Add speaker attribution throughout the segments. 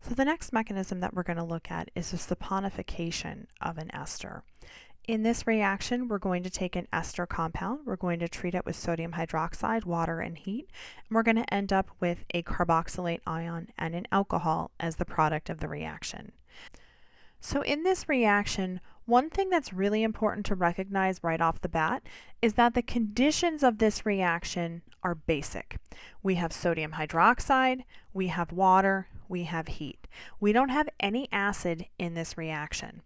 Speaker 1: So the next mechanism that we're going to look at is the saponification of an ester. In this reaction, we're going to take an ester compound, we're going to treat it with sodium hydroxide, water, and heat, and we're going to end up with a carboxylate ion and an alcohol as the product of the reaction. So in this reaction, one thing that's really important to recognize right off the bat is that the conditions of this reaction are basic. We have sodium hydroxide, we have water, we have heat. We don't have any acid in this reaction.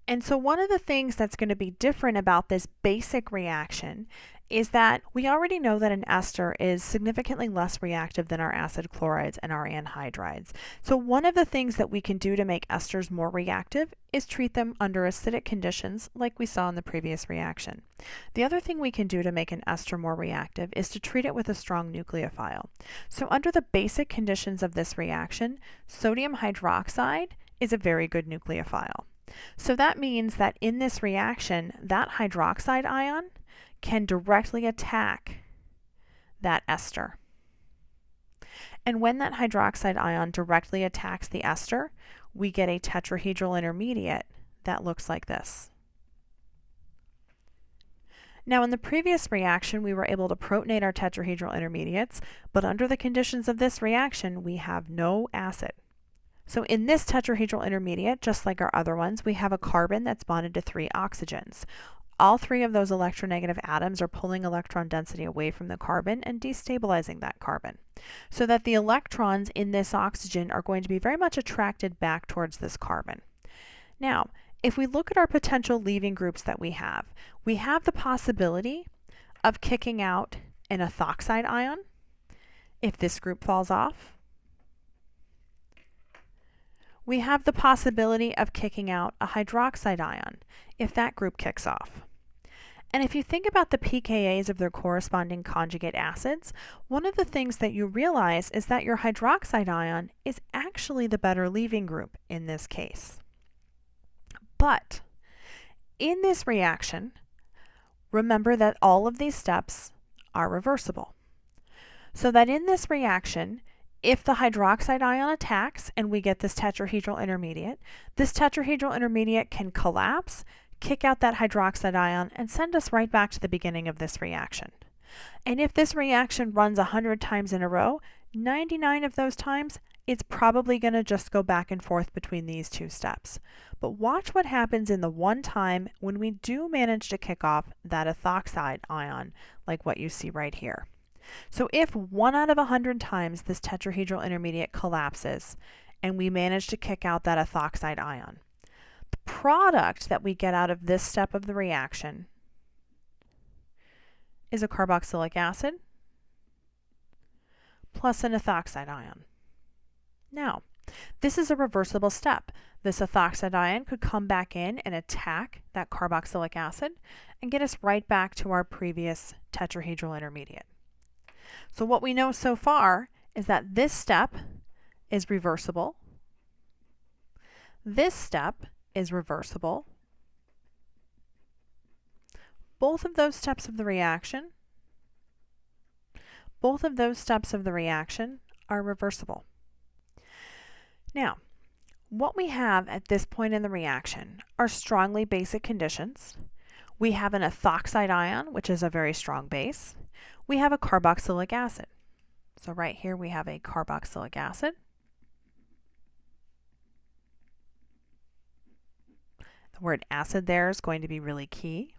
Speaker 1: And so one of the things that's going to be different about this basic reaction is that we already know that an ester is significantly less reactive than our acid chlorides and our anhydrides. So one of the things that we can do to make esters more reactive is treat them under acidic conditions like we saw in the previous reaction. The other thing we can do to make an ester more reactive is to treat it with a strong nucleophile. So under the basic conditions of this reaction, sodium hydroxide is a very good nucleophile. So that means that in this reaction, that hydroxide ion can directly attack that ester. And when that hydroxide ion directly attacks the ester, we get a tetrahedral intermediate that looks like this. Now in the previous reaction, we were able to protonate our tetrahedral intermediates, but under the conditions of this reaction, we have no acid. So in this tetrahedral intermediate, just like our other ones, we have a carbon that's bonded to 3 oxygens. All 3 of those electronegative atoms are pulling electron density away from the carbon and destabilizing that carbon, so that the electrons in this oxygen are going to be very much attracted back towards this carbon. Now, if we look at our potential leaving groups that we have the possibility of kicking out an ethoxide ion if this group falls off. We have the possibility of kicking out a hydroxide ion if that group kicks off. And if you think about the pKa's of their corresponding conjugate acids, one of the things that you realize is that your hydroxide ion is actually the better leaving group in this case. But in this reaction, remember that all of these steps are reversible. So that in this reaction, if the hydroxide ion attacks and we get this tetrahedral intermediate can collapse, kick out that hydroxide ion, and send us right back to the beginning of this reaction. And if this reaction runs 100 times in a row, 99 of those times, it's probably going to just go back and forth between these 2 steps. But watch what happens in the one time when we do manage to kick off that ethoxide ion, like what you see right here. So if 1 out of 100 times this tetrahedral intermediate collapses and we manage to kick out that ethoxide ion, the product that we get out of this step of the reaction is a carboxylic acid plus an ethoxide ion. Now, this is a reversible step. This ethoxide ion could come back in and attack that carboxylic acid and get us right back to our previous tetrahedral intermediate. So what we know so far is that this step is reversible. This step is reversible. Both of those steps of the reaction are reversible. Now, what we have at this point in the reaction are strongly basic conditions. We have an ethoxide ion, which is a very strong base. We have a carboxylic acid. So right here we have a carboxylic acid. The word acid there is going to be really key.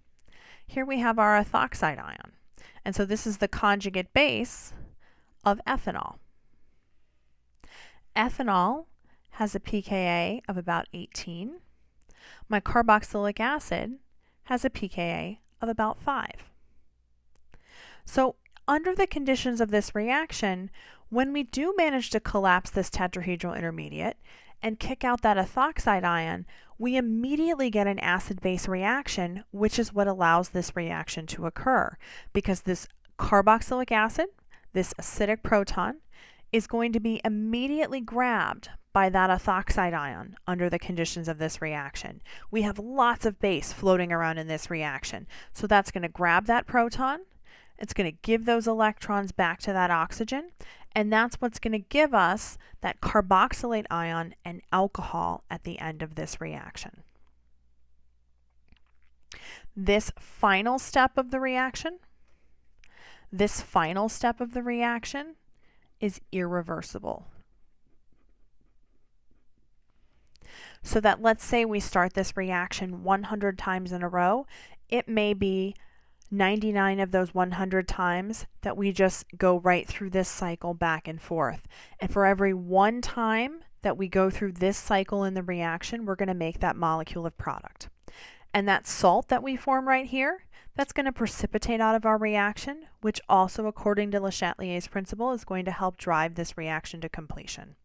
Speaker 1: Here we have our ethoxide ion. And so this is the conjugate base of ethanol. Ethanol has a pKa of about 18. My carboxylic acid has a pKa of about 5. So under the conditions of this reaction, when we do manage to collapse this tetrahedral intermediate and kick out that ethoxide ion, we immediately get an acid-base reaction, which is what allows this reaction to occur, because this carboxylic acid, this acidic proton, is going to be immediately grabbed by that ethoxide ion under the conditions of this reaction. We have lots of base floating around in this reaction, so that's going to grab that proton. It's going to give those electrons back to that oxygen, And that's what's going to give us that carboxylate ion and alcohol at the end of this reaction. This final step of the reaction is irreversible. So that, let's say we start this reaction 100 times in a row, it may be 99 of those 100 times that we just go right through this cycle back and forth. And for every one time that we go through this cycle in the reaction, we're going to make that molecule of product. And that salt that we form right here, that's going to precipitate out of our reaction, which also, according to Le Chatelier's principle, is going to help drive this reaction to completion.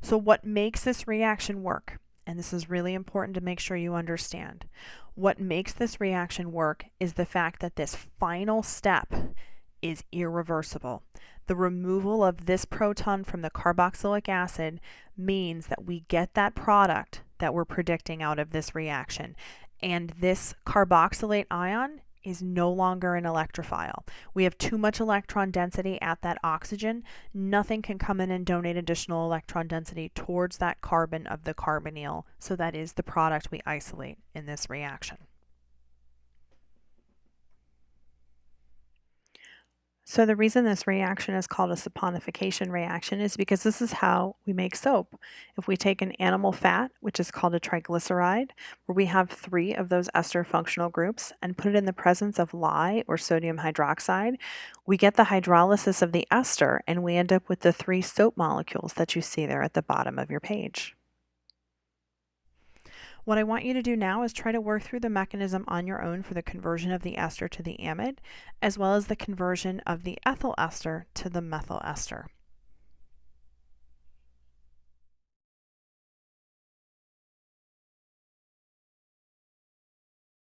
Speaker 1: So what makes this reaction work? And this is really important to make sure you understand. What makes this reaction work is the fact that this final step is irreversible. The removal of this proton from the carboxylic acid means that we get that product that we're predicting out of this reaction. And this carboxylate ion is no longer an electrophile. We have too much electron density at that oxygen. Nothing can come in and donate additional electron density towards that carbon of the carbonyl, so that is the product we isolate in this reaction. So the reason this reaction is called a saponification reaction is because this is how we make soap. If we take an animal fat, which is called a triglyceride, where we have 3 of those ester functional groups, and put it in the presence of lye or sodium hydroxide, we get the hydrolysis of the ester, and we end up with the 3 soap molecules that you see there at the bottom of your page. What I want you to do now is try to work through the mechanism on your own for the conversion of the ester to the amide, as well as the conversion of the ethyl ester to the methyl ester.